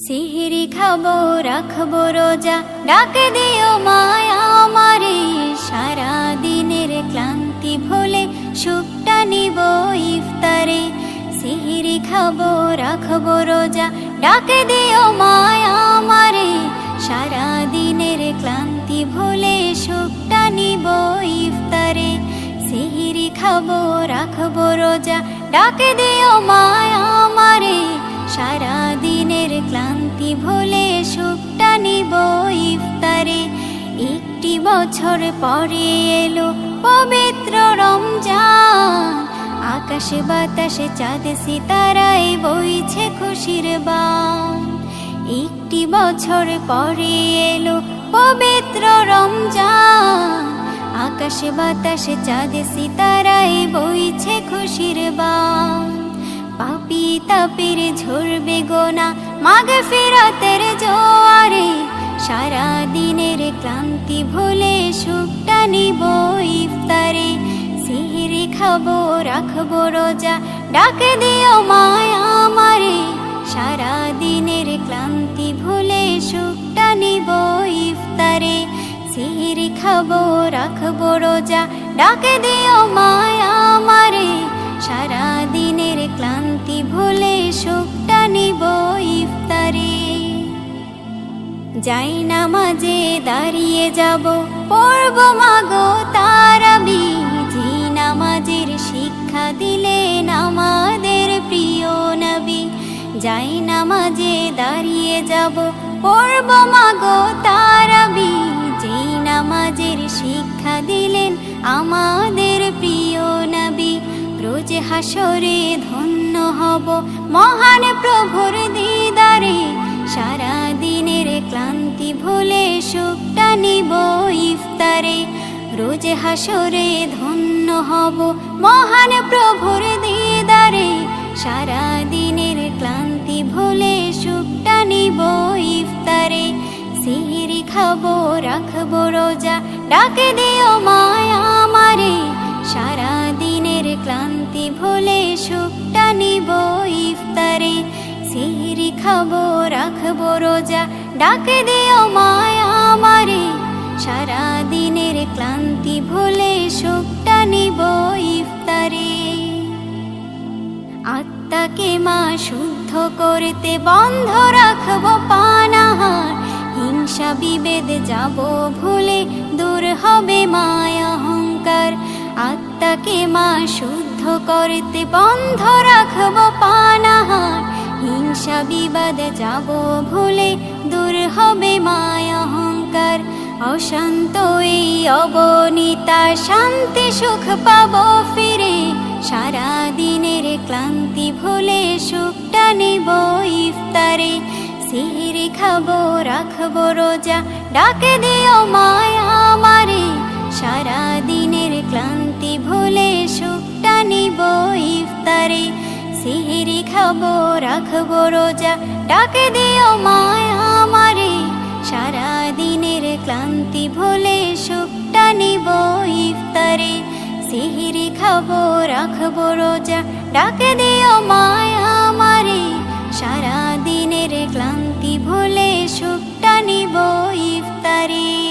সিহরি খাবো রাখবো রোজা, ডাকে দিও মায়া আমারে। সারা দিনের ক্লান্তি ভুলে সুখটা নিব ইফতারে। সিহরি খাবো রাখবো রোজা, ডাকে দিও মায়া আমারে। সারা দিনের ক্লান্তি ভুলে সুখটা নিব ইফতারে। সিহরি খাবো রাখবো রোজা, ডাকে দিও মায়া আমারে। সারা দিনের ক্লান্তি ভুলে সুখটা নিব ইফতারে। একটি বছর পরে এলো পবিত্র রমজান, আকাশে বাতাসে চাঁদ সিতারায় বইছে খুশির বান। একটি বছর পরে এলো পবিত্র রমজান, আকাশে বাতাসে চাঁদ সিতারায় বইছে খুশির বান। পাপী তাপের ঝরবে গোনা মাগফিরাতের জোয়ারে। সারা দিনের ক্লান্তি ভুলে সুখটা নিব ইফতারে। সিহরি খাবো রাখবো রোজা, ডাকে দিও মায়া আমারে। সারা দিনের ক্লান্তি ভুলে সুখটা নিব ইফতারে। সিহরি খাবো রাখবো রোজা, ডাকে দিও মায়া আমারে। সারা দিনের ক্লান্তি ভুলে সুখটা নিব ইফতারে। যাই নামাজে দাঁড়িয়ে যাব, পড়ব মাগো তারাবি। যে নামাজের শিক্ষা দিলেন আমাদের প্রিয় নবী। যাই নামাজে দাঁড়িয়ে যাব, পড়ব মাগো তারাবি। যে নামাজের শিক্ষা দিলেন আমাদের প্রিয় নবী। রোজ হাসরে ধন্য হব মহান প্রভুর দিদারে। সারা দিনের ক্লান্তি ভুলে সুখটা নিব ইফতারে। রোজ হাসরে ধন্য হব মহান প্রভুর দিদারে। সারা দিনের ক্লান্তি ভুলে সুখটা নিব ইফতারে। সিহরি খাবো রাখবো রোজা, ডাকে দিও মায়া আমারে। সারা দিনের ক্লান্তি ভুলে সুখটা নিব ইফতারে। সিহরি খাবো রাখবো রোজা, ডাকে দিও মায়া আমারে। সারা দিনের ক্লান্তি ভুলে সুখটা নিব ইফতারে। আত্মাকে মা শুদ্ধ করতে বন্ধ রাখবো পানাহার। হিংসা বিভেদ যাব ভুলে, দূর হবে মায়া অহংকার। আত্মাকে মা শুদ্ধ করতে বন্ধ রাখবো পানাহার। হিংসা বিবাদ যাব ভুলে, দূর হবে মায়া অহংকার। অশান্ত এই অবনীতা শান্তি সুখ পাবো ফিরে। সারা দিনের ক্লান্তি ভুলে সুখটা নিব ইফতারে। সিহরি খাবো রাখবো রোজা, ডাকে দিও মায়া আমারে। সারা দিনের ক্লান্তি ভুলে সুখটা নিব ইফতারে। সিহরি খাবো রাখবো রোজা, ডাকে দিও মায়া আমারে। সারা দিনের ক্লান্তি ভুলে সুখটা নিব ইফতারে। সিহরি খাবো রাখবো রোজা, ডাকে দিও মায়া আমারে। সারা দিনের ক্লান্তি ভুলে সুখটা নিব ইফতারে।